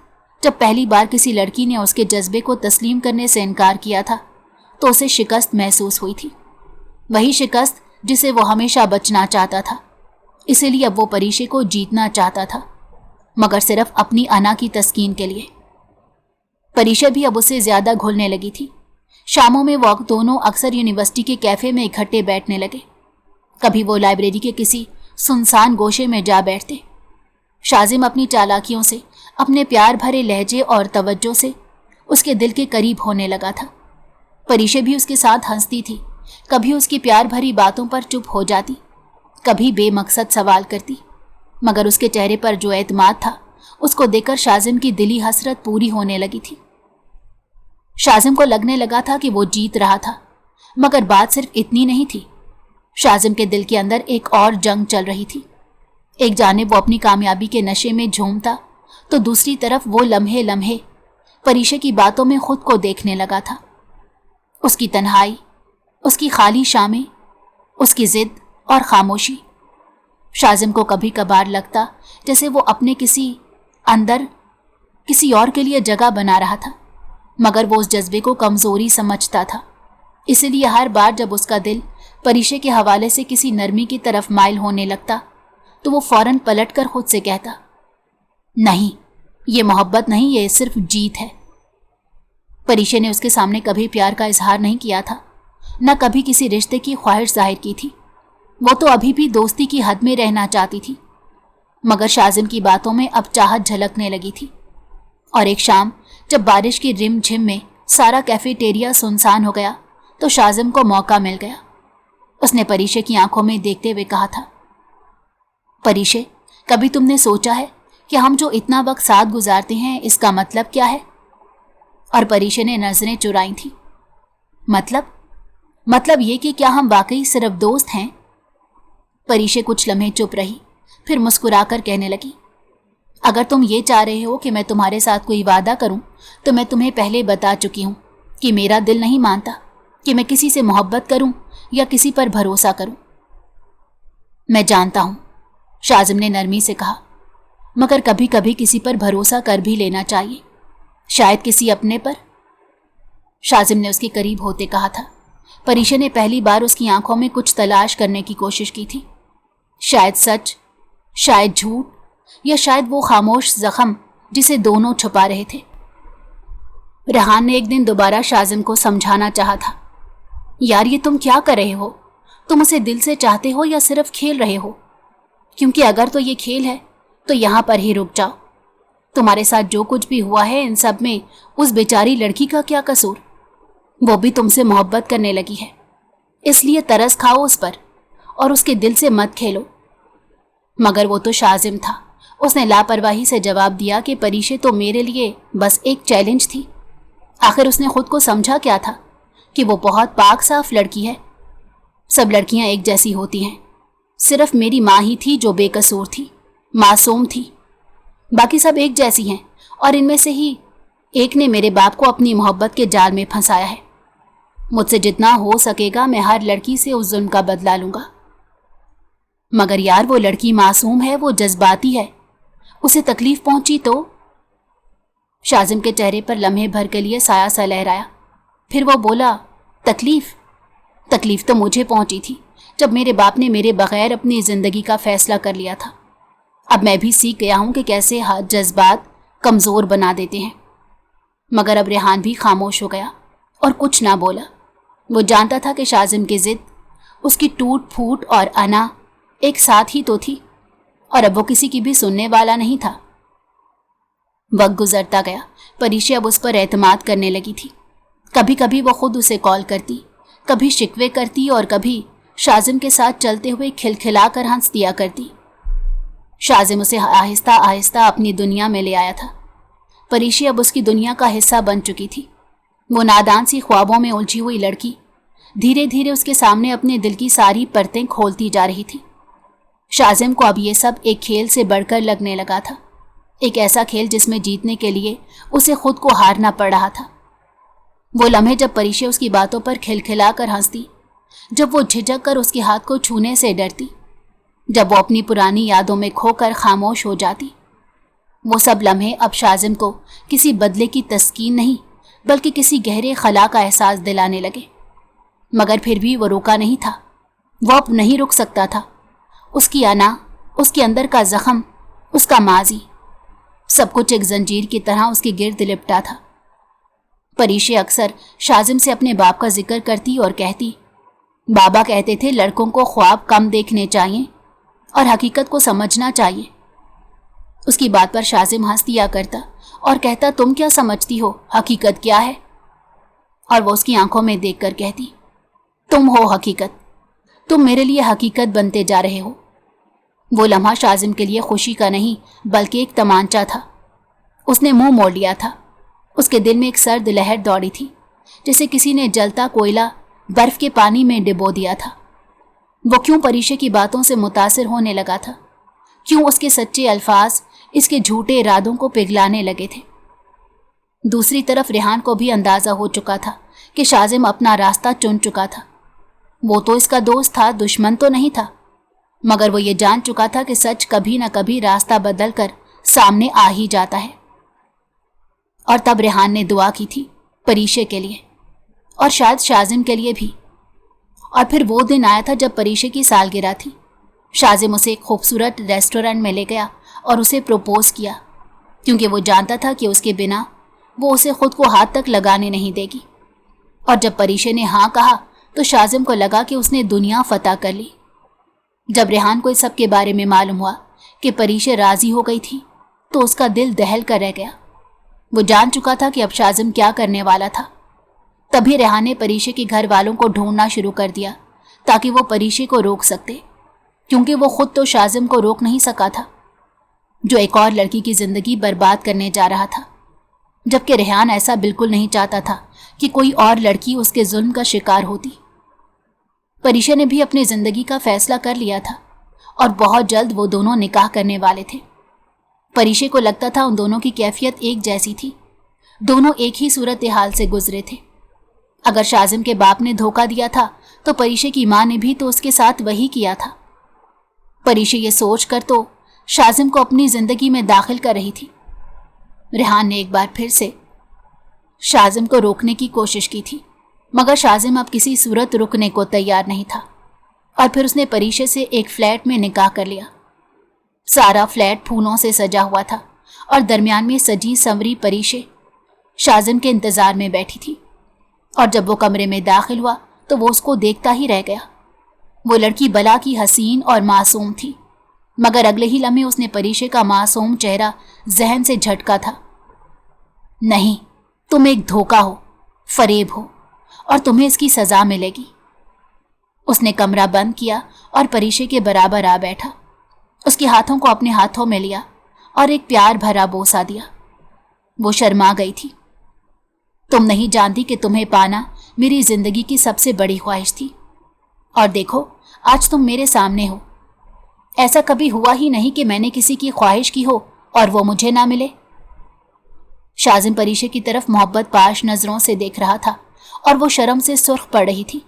जब पहली बार किसी लड़की ने उसके जज्बे को तस्लीम करने से इनकार किया था तो उसे शिकस्त महसूस हुई थी, वही शिकस्त जिसे वो हमेशा बचना चाहता था। इसीलिए अब वो परीशा को जीतना चाहता था, मगर सिर्फ अपनी अना की तस्कीन के लिए। परीशा भी अब उससे ज़्यादा घुलने लगी थी। शामों में वो दोनों अक्सर यूनिवर्सिटी के कैफ़े में इकट्ठे बैठने लगे। कभी वो लाइब्रेरी के किसी सुनसान गोशे में जा बैठते। शाजिम अपनी चालाकियों से, अपने प्यार भरे लहजे और तवज्जो से उसके दिल के करीब होने लगा था। परीशा भी उसके साथ हंसती थी, कभी उसकी प्यार भरी बातों पर चुप हो जाती, कभी बेमकसद सवाल करती, मगर उसके चेहरे पर जो एतमाद था उसको देखकर शाजिम की दिली हसरत पूरी होने लगी थी। शाजिम को लगने लगा था कि वो जीत रहा था, मगर बात सिर्फ इतनी नहीं थी। शाजिम के दिल के अंदर एक और जंग चल रही थी। एक जानिब वो अपनी कामयाबी के नशे में झूमता, तो दूसरी तरफ वो लम्हे लम्हे परीशा की बातों में खुद को देखने लगा था। उसकी तन्हाई, उसकी खाली शामें, उसकी जिद और खामोशी। शाजिम को कभी कभार लगता जैसे वो अपने अंदर किसी और के लिए जगह बना रहा था, मगर वो उस जज्बे को कमज़ोरी समझता था। इसलिए हर बार जब उसका दिल परीशा के हवाले से किसी नरमी की तरफ माइल होने लगता तो वो फौरन पलटकर खुद से कहता, नहीं, ये मोहब्बत नहीं, ये सिर्फ जीत है। परीशा ने उसके सामने कभी प्यार का इजहार नहीं किया था, न कभी किसी रिश्ते की ख्वाहिश जाहिर की थी। वो तो अभी भी दोस्ती की हद में रहना चाहती थी, मगर शाजिम की बातों में अब चाहत झलकने लगी थी। और एक शाम जब बारिश की रिम झिम में सारा कैफेटेरिया सुनसान हो गया तो शाजिम को मौका मिल गया। उसने परीशा की आंखों में देखते हुए कहा था, परीशा, कभी तुमने सोचा है कि हम जो इतना वक्त साथ गुजारते हैं इसका मतलब क्या है? और परीशा ने नजरें चुराई थी। मतलब ये कि क्या हम वाकई सिर्फ दोस्त हैं? परीशा कुछ लम्हे चुप रही, फिर मुस्कुराकर कहने लगी, अगर तुम ये चाह रहे हो कि मैं तुम्हारे साथ कोई वादा करूं तो मैं तुम्हें पहले बता चुकी हूं कि मेरा दिल नहीं मानता कि मैं किसी से मोहब्बत करूं या किसी पर भरोसा करूं। मैं जानता हूं, शाजिम ने नरमी से कहा, मगर कभी कभी किसी पर भरोसा कर भी लेना चाहिए, शायद किसी अपने पर। शाजिम ने उसके करीब होते कहा था। परीशा ने पहली बार उसकी आंखों में कुछ तलाश करने की कोशिश की थी, शायद सच, शायद झूठ, या शायद वो खामोश जख्म जिसे दोनों छुपा रहे थे। रेहान ने एक दिन दोबारा शाजिम को समझाना चाहा था, यार ये तुम क्या कर रहे हो? तुम उसे दिल से चाहते हो या सिर्फ खेल रहे हो? क्योंकि अगर तो ये खेल है तो यहाँ पर ही रुक जाओ। तुम्हारे साथ जो कुछ भी हुआ है इन सब में उस बेचारी लड़की का क्या कसूर? वो भी तुमसे मोहब्बत करने लगी है, इसलिए तरस खाओ उस पर और उसके दिल से मत खेलो। मगर वो तो शाजिम था। उसने लापरवाही से जवाब दिया कि परीशे तो मेरे लिए बस एक चैलेंज थी। आखिर उसने खुद को समझा क्या था कि वो बहुत पाक साफ लड़की है। सब लड़कियां एक जैसी होती हैं। सिर्फ मेरी माँ ही थी जो बेकसूर थी, मासूम थी। बाकी सब एक जैसी हैं और इनमें से ही एक ने मेरे बाप को अपनी मोहब्बत के जाल में फंसाया है। मुझसे जितना हो सकेगा मैं हर लड़की से उस जुल्म का बदला लूंगा। मगर यार वो लड़की मासूम है, वो जज्बाती है, उसे तकलीफ पहुंची तो। शाजिम के चेहरे पर लम्हे भर के लिए साया सा लहराया। फिर वो बोला, तकलीफ तो मुझे पहुंची थी जब मेरे बाप ने मेरे बगैर अपनी जिंदगी का फैसला कर लिया था। अब मैं भी सीख गया हूं कि कैसे जज्बात कमजोर बना देते हैं। मगर अब रेहान भी खामोश हो गया और कुछ ना बोला। वो जानता था कि शाजिम की जिद, उसकी टूट फूट और अना एक साथ ही तो थी और अब वो किसी की भी सुनने वाला नहीं था। वक्त गुजरता गया। परीशे अब उस पर एतमाद करने लगी थी। कभी कभी वो खुद उसे कॉल करती, कभी शिकवे करती और कभी शाजिम के साथ चलते हुए खिलखिला कर हंस दिया करती। शाजिम उसे आहिस्ता आहिस्ता अपनी दुनिया में ले आया था। परीशे अब उसकी दुनिया का हिस्सा बन चुकी थी। वो नादान सी ख्वाबों में उलझी हुई लड़की धीरे धीरे उसके सामने अपने दिल की सारी परतें खोलती जा रही थी। शाजिम को अब ये सब एक खेल से बढ़कर लगने लगा था। एक ऐसा खेल जिसमें जीतने के लिए उसे खुद को हारना पड़ रहा था। वो लम्हे जब परीशे उसकी बातों पर खिलखिला कर हंसती, जब वो झिझक कर उसके हाथ को छूने से डरती, जब वो अपनी पुरानी यादों में खोकर खामोश हो जाती, वो सब लम्हे अब शाजिम को किसी बदले की तस्कीन नहीं बल्कि किसी गहरे खला का एहसास दिलाने लगे। मगर फिर भी वो रुका नहीं था। वो अब नहीं रुक सकता था। उसकी अना, उसके अंदर का जख्म, उसका माजी, सब कुछ एक जंजीर की तरह उसके गिर्द लिपटा था। परीशे अक्सर शाजिम से अपने बाप का जिक्र करती और कहती, बाबा कहते थे लड़कों को ख्वाब कम देखने चाहिए और हकीकत को समझना चाहिए। उसकी बात पर शाजिम हंस दिया करता और कहता, तुम क्या समझती हो, हकीकत क्या है? और वो उसकी आंखों में देखकर कहती, तुम हो हकीकत, तुम मेरे लिए हकीकत बनते जा रहे हो। वो लम्हा शाजिम के लिए खुशी का नहीं बल्कि एक तमांचा था। उसने मुंह मोड़ लिया था। उसके दिल में एक सर्द लहर दौड़ी थी, जैसे किसी ने जलता कोयला बर्फ के पानी में डिबो दिया था। वो क्यों परीशे की बातों से मुतासिर होने लगा था? क्यों उसके सच्चे अल्फाज इसके झूठे इरादों को पिघलाने लगे थे? दूसरी तरफ रेहान को भी अंदाजा हो चुका था कि शाजिम अपना रास्ता चुन चुका था। वो तो इसका दोस्त था, दुश्मन तो नहीं था। मगर वो ये जान चुका था कि सच कभी न कभी रास्ता बदल कर सामने आ ही जाता है। और तब रेहान ने दुआ की थी परीशे के लिए और शायद शाजिम के लिए भी। और फिर वो दिन आया था जब परीशे की सालगिरह थी। शाजिम उसे एक खूबसूरत रेस्टोरेंट में ले गया और उसे प्रपोज किया, क्योंकि वो जानता था कि उसके बिना वो उसे खुद को हाथ तक लगाने नहीं देगी। और जब परीशे ने हाँ कहा तो शाजिम को लगा कि उसने दुनिया फतह कर ली। जब रेहान को इस सब के बारे में मालूम हुआ कि परीशे राजी हो गई थी तो उसका दिल दहल कर रह गया। वो जान चुका था कि अब शाजिम क्या करने वाला था। तभी रेहान ने परीशे के घर वालों को ढूंढना शुरू कर दिया ताकि वो परीशे को रोक सकते, क्योंकि वो खुद तो शाजिम को रोक नहीं सका था, जो एक और लड़की की जिंदगी बर्बाद करने जा रहा था। जबकि रेहान ऐसा बिल्कुल नहीं चाहता था कि कोई और लड़की उसके जुल्म का शिकार होती। परीशे ने भी अपनी जिंदगी का फैसला कर लिया था और बहुत जल्द वो दोनों निकाह करने वाले थे। परीशे को लगता था उन दोनों की कैफियत एक जैसी थी। दोनों एक ही सूरत हाल से गुजरे थे। अगर शाजिम के बाप ने धोखा दिया था तो परीशे की मां ने भी तो उसके साथ वही किया था। परीशे ये सोच कर तो शाजिम को अपनी जिंदगी में दाखिल कर रही थी। रेहान ने एक बार फिर से शाजिम को रोकने की कोशिश की थी, मगर शाजिम अब किसी सूरत रुकने को तैयार नहीं था। और फिर उसने परीशे से एक फ्लैट में निकाह कर लिया। सारा फ्लैट फूलों से सजा हुआ था और दरमियान में सजी संवरी परीशे शाजिम के इंतजार में बैठी थी। और जब वो कमरे में दाखिल हुआ तो वो उसको देखता ही रह गया। वो लड़की बला की हसीन और मासूम थी, मगर अगले ही लम्हे उसने परीशे का मासूम चेहरा जहन से झटका था। नहीं, तुम एक धोखा हो, फरेब हो और तुम्हें इसकी सजा मिलेगी। उसने कमरा बंद किया और परीशे के बराबर आ बैठा। उसके हाथों को अपने हाथों में लिया और एक प्यार भरा बोसा दिया। वो शर्मा गई थी। तुम नहीं जानती कि तुम्हें पाना मेरी जिंदगी की सबसे बड़ी ख्वाहिश थी, और देखो आज तुम मेरे सामने हो। ऐसा कभी हुआ ही नहीं कि मैंने किसी की ख्वाहिश की हो और वो मुझे ना मिले। शाजिम परीशे की तरफ मोहब्बत पाश नजरों से देख रहा था और वो शर्म से सुर्ख पड़ रही थी।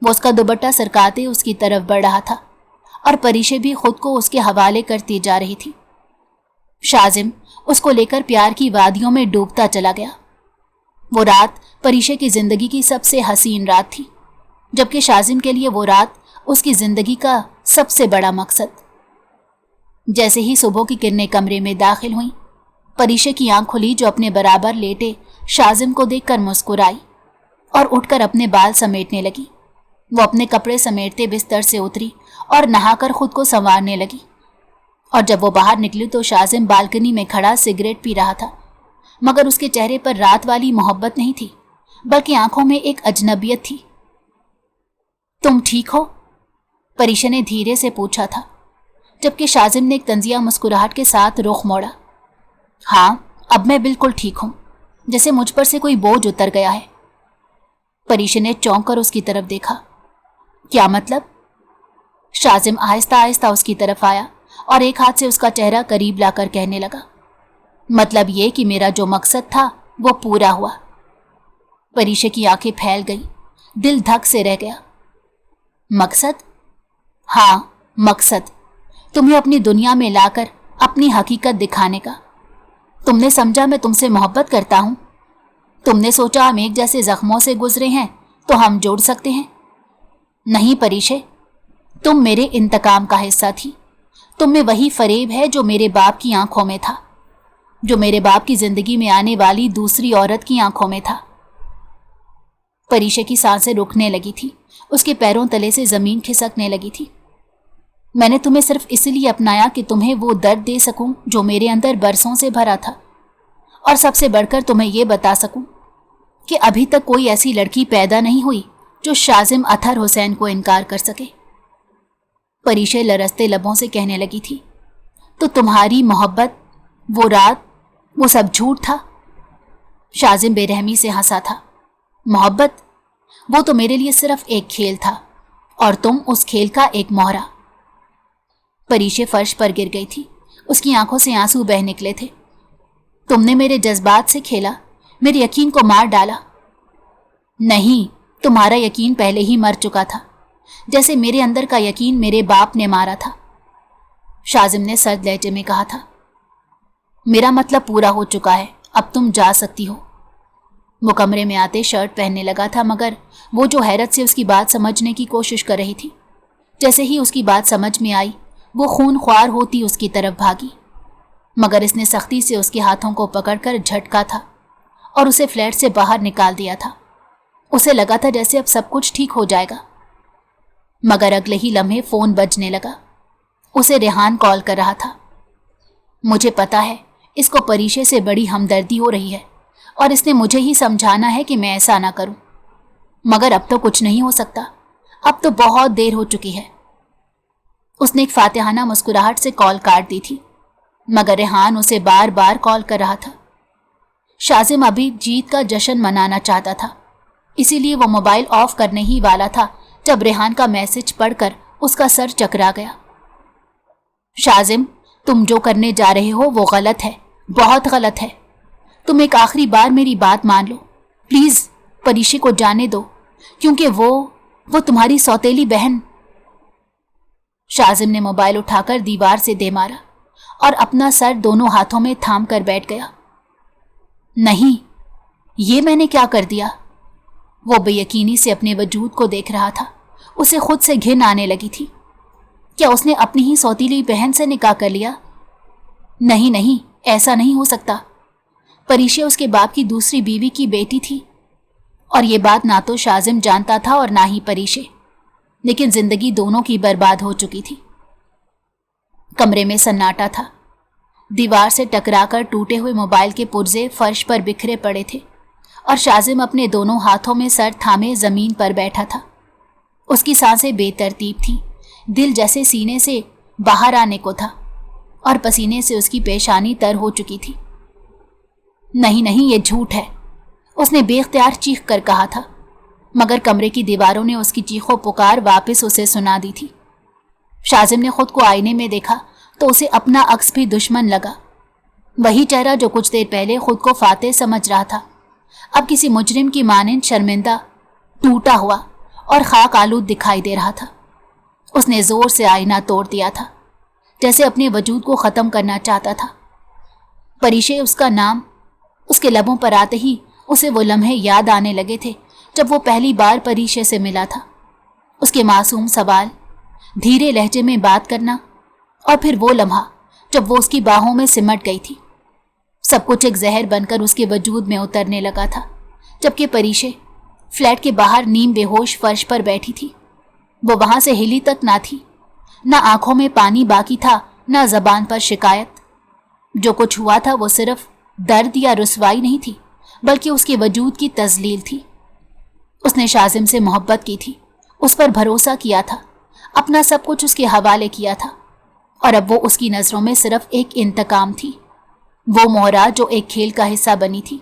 वो उसका दुपट्टा सरकाते उसकी तरफ बढ़ रहा था और परीशे भी खुद को उसके हवाले करती जा रही थी। शाजिम उसको लेकर प्यार की वादियों में डूबता चला गया। वो रात परीशे की जिंदगी की सबसे हसीन रात थी, जबकि शाजिम के लिए वो रात उसकी जिंदगी का सबसे बड़ा मकसद। जैसे ही सुबह की किरणें कमरे में दाखिल हुईं, परीशे की आंख खुली जो अपने बराबर लेटे शाजिम को देखकर मुस्कुराई और उठकर अपने बाल समेटने लगी। वो अपने कपड़े समेटते बिस्तर से उतरी और नहाकर खुद को संवारने लगी, और जब वो बाहर निकली तो शाजिम बालकनी में खड़ा सिगरेट पी रहा था, मगर उसके चेहरे पर रात वाली मोहब्बत नहीं थी, बल्कि आंखों में एक अजनबियत थी। तुम ठीक हो? परीशे ने धीरे से पूछा था, जबकि शाजिम ने एक तंजिया मुस्कुराहट के साथ रुख मोड़ा। हाँ, अब मैं बिल्कुल ठीक हूं, जैसे मुझ पर से कोई बोझ उतर गया है। परीशे ने चौंक कर उसकी तरफ देखा। क्या मतलब? शाजिम आहिस्ता आहिस्ता उसकी तरफ आया और एक हाथ से उसका चेहरा करीब लाकर कहने लगा, मतलब ये कि मेरा जो मकसद था वो पूरा हुआ। परीशे की आंखें फैल गई, दिल धक से रह गया। मकसद? हाँ, मकसद, तुम्हें अपनी दुनिया में लाकर अपनी हकीकत दिखाने का। तुमने समझा मैं तुमसे मोहब्बत करता हूं। तुमने सोचा हम एक जैसे जख्मों से गुजरे हैं तो हम जोड़ सकते हैं। नहीं परीशे, तुम मेरे इंतकाम का हिस्सा थी। तुम में वही फरेब है जो मेरे बाप की आंखों में था, जो मेरे बाप की जिंदगी में आने वाली दूसरी औरत की आंखों में था। परीशे की सांसें रुकने लगी थी, उसके पैरों तले से जमीन खिसकने लगी थी। मैंने तुम्हें सिर्फ इसलिए अपनाया कि तुम्हें वो दर्द दे सकूं जो मेरे अंदर बरसों से भरा था, और सबसे बढ़कर तुम्हें यह बता सकूं कि अभी तक कोई ऐसी लड़की पैदा नहीं हुई जो शाजिम अतहर हुसैन को इनकार कर सके। परीशे लरसते लबों से कहने लगी थी, तो तुम्हारी मोहब्बत, वो रात, वो सब झूठ था? शाजिम बेरहमी से हंसा था। मोहब्बत? वो तो मेरे लिए सिर्फ एक खेल था, और तुम उस खेल का एक मोहरा। परीशे फर्श पर गिर गई थी, उसकी आंखों से आंसू बह निकले थे। तुमने मेरे जज्बात से खेला, मेरे यकीन को मार डाला। नहीं, तुम्हारा यकीन पहले ही मर चुका था, जैसे मेरे अंदर का यकीन मेरे बाप ने मारा था। शाजिम ने सर्द लहजे में कहा था। मेरा मतलब पूरा हो चुका है, अब तुम जा सकती हो। वो कमरे में आते शर्ट पहनने लगा था, मगर वो जो हैरत से उसकी बात समझने की कोशिश कर रही थी, जैसे ही उसकी बात समझ में आई वो खून ख्वार होती उसकी तरफ भागी, मगर इसने सख्ती से उसके हाथों को पकड़कर झटका था और उसे फ्लैट से बाहर निकाल दिया था। उसे लगा था जैसे अब सब कुछ ठीक हो जाएगा, मगर अगले ही लम्हे फोन बजने लगा। उसे रेहान कॉल कर रहा था। मुझे पता है इसको परीशे से बड़ी हमदर्दी हो रही है और इसने मुझे ही समझाना है कि मैं ऐसा ना करूं, मगर अब तो कुछ नहीं हो सकता, अब तो बहुत देर हो चुकी है। उसने एक फातिहाना मुस्कुराहट से कॉल काट दी थी, मगर रेहान उसे बार बार कॉल कर रहा था। शाजिम अभी जीत का जश्न मनाना चाहता था, इसीलिए वो मोबाइल ऑफ करने ही वाला था जब रेहान का मैसेज पढ़कर उसका सर चकरा गया। शाजिम, तुम जो करने जा रहे हो वो गलत है, बहुत गलत है। तुम एक आखिरी बार मेरी बात मान लो, प्लीज परीशे को जाने दो, क्योंकि वो तुम्हारी सौतेली बहन। शाजिम ने मोबाइल उठाकर दीवार से दे मारा और अपना सर दोनों हाथों में थाम कर बैठ गया। नहीं, ये मैंने क्या कर दिया? वो बेयकीनी से अपने वजूद को देख रहा था। उसे खुद से घिन आने लगी थी। क्या उसने अपनी ही सौतीली बहन से निकाह कर लिया? नहीं नहीं, ऐसा नहीं हो सकता। परीशे उसके बाप की दूसरी बीवी की बेटी थी, और ये बात ना तो शाजिम जानता था और ना ही परीशे, लेकिन जिंदगी दोनों की बर्बाद हो चुकी थी। कमरे में सन्नाटा था। दीवार से टकराकर टूटे हुए मोबाइल के पुर्जे फर्श पर बिखरे पड़े थे और शाजिम अपने दोनों हाथों में सर थामे जमीन पर बैठा था। اس کی سانسیں بے ترتیب تھیں، دل جیسے سینے سے باہر آنے کو تھا اور پسینے سے اس کی پیشانی تر ہو چکی تھی۔ نہیں نہیں، یہ جھوٹ ہے، اس نے بے اختیار چیخ کر کہا تھا، مگر کمرے کی دیواروں نے اس کی چیخ و پکار واپس اسے سنا دی تھی۔ شازم نے خود کو آئینے میں دیکھا تو اسے اپنا عکس بھی دشمن لگا۔ وہی چہرہ جو کچھ دیر پہلے خود کو فاتح سمجھ رہا تھا، اب کسی مجرم کی مانند شرمندہ، ٹوٹا ہوا اور خاک آلود دکھائی دے رہا تھا۔ اس نے زور سے آئینہ توڑ دیا تھا، جیسے اپنے وجود کو ختم کرنا چاہتا تھا۔ پریشے اس کا نام اس کے لبوں پر آتے ہی اسے وہ لمحے یاد آنے لگے تھے جب وہ پہلی بار پریشے سے ملا تھا۔ اس کے معصوم سوال، دھیرے لہجے میں بات کرنا، اور پھر وہ لمحہ جب وہ اس کی باہوں میں سمٹ گئی تھی۔ سب کچھ ایک زہر بن کر اس کے وجود میں اترنے لگا تھا، جبکہ پریشے فلیٹ کے باہر نیم بے ہوش فرش پر بیٹھی تھی۔ وہ وہاں سے ہلی تک نہ تھی، نہ آنکھوں میں پانی باقی تھا، نہ زبان پر شکایت۔ جو کچھ ہوا تھا وہ صرف درد یا رسوائی نہیں تھی، بلکہ اس کے وجود کی تذلیل تھی۔ اس نے شازم سے محبت کی تھی، اس پر بھروسہ کیا تھا، اپنا سب کچھ اس کے حوالے کیا تھا، اور اب وہ اس کی نظروں میں صرف ایک انتقام تھی، وہ مہرا جو ایک کھیل کا حصہ بنی تھی۔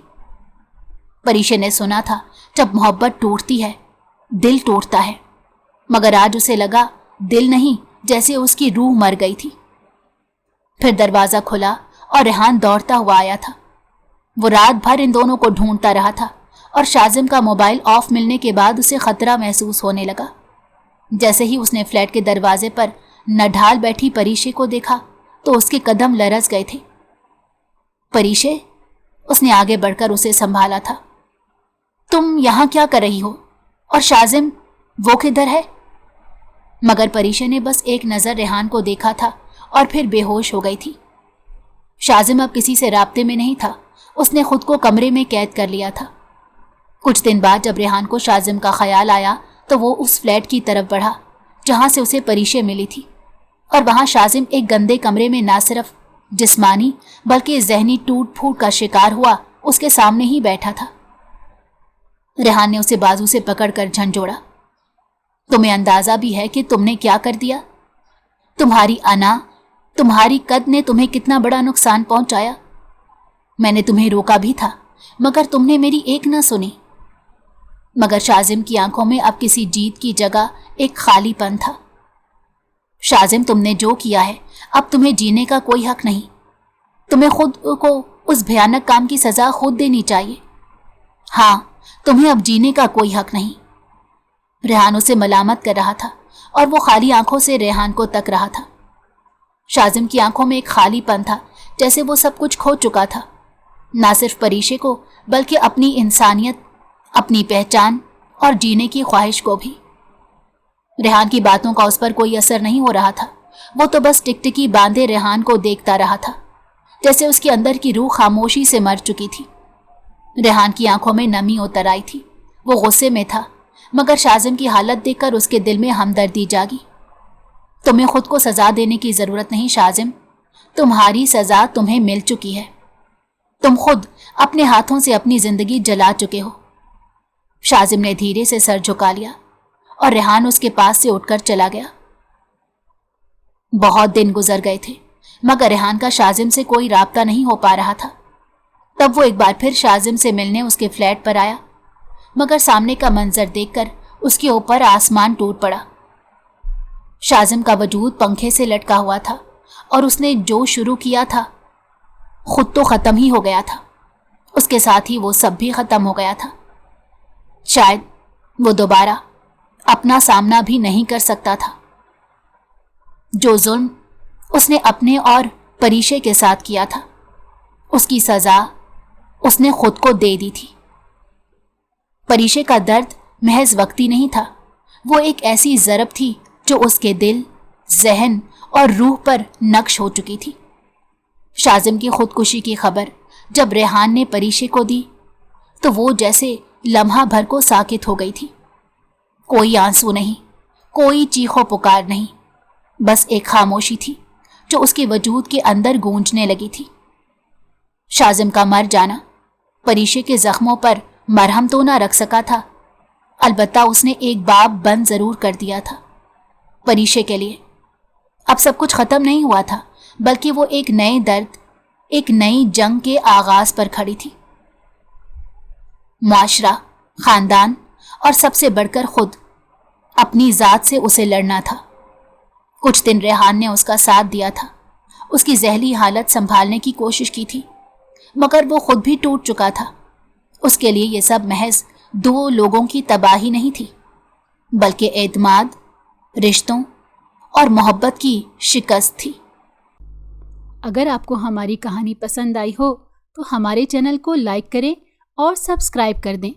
پریشے نے سنا تھا جب محبت ٹوٹتی ہے دل ٹوٹتا ہے، مگر آج اسے لگا دل نہیں، جیسے اس کی روح مر گئی تھی۔ پھر دروازہ کھلا اور ریحان دوڑتا ہوا آیا تھا۔ وہ رات بھر ان دونوں کو ڈھونڈتا رہا تھا، اور شازم کا موبائل آف ملنے کے بعد اسے خطرہ محسوس ہونے لگا۔ جیسے ہی اس نے فلیٹ کے دروازے پر نڈھال بیٹھی پریشے کو دیکھا تو اس کے قدم لرز گئے تھے۔ پریشے، اس نے آگے بڑھ کر اسے سنبھالا تھا، تم یہاں کیا کر رہی ہو؟ اور شازم، وہ کدھر ہے؟ مگر پریشے نے بس ایک نظر ریحان کو دیکھا تھا اور پھر بے ہوش ہو گئی تھی۔ شازم اب کسی سے رابطے میں نہیں تھا، اس نے خود کو کمرے میں قید کر لیا تھا۔ کچھ دن بعد جب ریحان کو شازم کا خیال آیا تو وہ اس فلیٹ کی طرف بڑھا جہاں سے اسے پریشے ملی تھی، اور وہاں شازم ایک گندے کمرے میں نہ صرف جسمانی بلکہ ذہنی ٹوٹ پھوٹ کا شکار ہوا اس کے سامنے ہی بیٹھا تھا۔ ریحان نے اسے بازو سے پکڑ کر جھنجھوڑا۔ تمہیں اندازہ بھی ہے کہ تم نے کیا کر دیا؟ تمہاری انا، تمہاری قد نے تمہیں کتنا بڑا نقصان پہنچایا۔ میں نے تمہیں روکا بھی تھا، مگر تم نے میری ایک نہ سنی۔ مگر شازم کی آنکھوں میں اب کسی جیت کی جگہ ایک خالی پن تھا۔ شازم، تم نے جو کیا ہے اب تمہیں جینے کا کوئی حق نہیں، تمہیں خود کو اس بھیانک کام کی سزا خود دینی چاہیے۔ ہاں، تمہیں اب جینے کا کوئی حق نہیں۔ ریحان اسے ملامت کر رہا تھا اور وہ خالی آنکھوں سے ریحان کو تک رہا تھا۔ شازم کی آنکھوں میں ایک خالی پن تھا، جیسے وہ سب کچھ کھو چکا تھا، نہ صرف پریشے کو بلکہ اپنی انسانیت، اپنی پہچان اور جینے کی خواہش کو بھی۔ ریحان کی باتوں کا اس پر کوئی اثر نہیں ہو رہا تھا، وہ تو بس ٹکٹکی باندھے ریحان کو دیکھتا رہا تھا، جیسے اس کے اندر کی روح خاموشی سے مر چکی تھی۔ ریحان کی آنکھوں میں نمی اتر آئی تھی، وہ غصے میں تھا، مگر شازم کی حالت دیکھ کر اس کے دل میں ہمدردی جاگی۔ تمہیں خود کو سزا دینے کی ضرورت نہیں شازم، تمہاری سزا تمہیں مل چکی ہے، تم خود اپنے ہاتھوں سے اپنی زندگی جلا چکے ہو۔ شازم نے دھیرے سے سر جھکا لیا اور ریحان اس کے پاس سے اٹھ کر چلا گیا۔ بہت دن گزر گئے تھے، مگر ریحان کا شازم سے کوئی رابطہ نہیں ہو پا رہا تھا۔ تب وہ ایک بار پھر شازم سے ملنے اس کے فلیٹ پر آیا، مگر سامنے کا منظر دیکھ کر اس کے اوپر آسمان ٹوٹ پڑا۔ شازم کا وجود پنکھے سے لٹکا ہوا تھا، اور اس نے جو شروع کیا تھا خود تو ختم ہی ہو گیا تھا، اس کے ساتھ ہی وہ سب بھی ختم ہو گیا تھا۔ شاید وہ دوبارہ اپنا سامنا بھی نہیں کر سکتا تھا۔ جو ظلم اس نے اپنے اور پریشے کے ساتھ کیا تھا، اس کی سزا اس نے خود کو دے دی تھی۔ پریشے کا درد محض وقتی نہیں تھا، وہ ایک ایسی ضرب تھی جو اس کے دل، ذہن اور روح پر نقش ہو چکی تھی۔ شازم کی خودکشی کی خبر جب ریحان نے پریشے کو دی تو وہ جیسے لمحہ بھر کو ساکت ہو گئی تھی۔ کوئی آنسو نہیں، کوئی چیخ و پکار نہیں، بس ایک خاموشی تھی جو اس کے وجود کے اندر گونجنے لگی تھی۔ شازم کا مر جانا پریشے کے زخموں پر مرہم تو نہ رکھ سکا تھا، البتہ اس نے ایک باب بند ضرور کر دیا تھا پریشے کے لیے۔ اب سب کچھ ختم نہیں ہوا تھا، بلکہ وہ ایک نئے درد، ایک نئی جنگ کے آغاز پر کھڑی تھی۔ معاشرہ، خاندان اور سب سے بڑھ کر خود، اپنی ذات سے اسے لڑنا تھا۔ کچھ دن ریحان نے اس کا ساتھ دیا تھا، اس کی ذہنی حالت سنبھالنے کی کوشش کی تھی، مگر وہ خود بھی ٹوٹ چکا تھا۔ اس کے لیے یہ سب محض 2 لوگوں کی تباہی نہیں تھی، بلکہ اعتماد، رشتوں اور محبت کی شکست تھی۔ اگر آپ کو ہماری کہانی پسند آئی ہو تو ہمارے چینل کو لائک کریں اور سبسکرائب کر دیں۔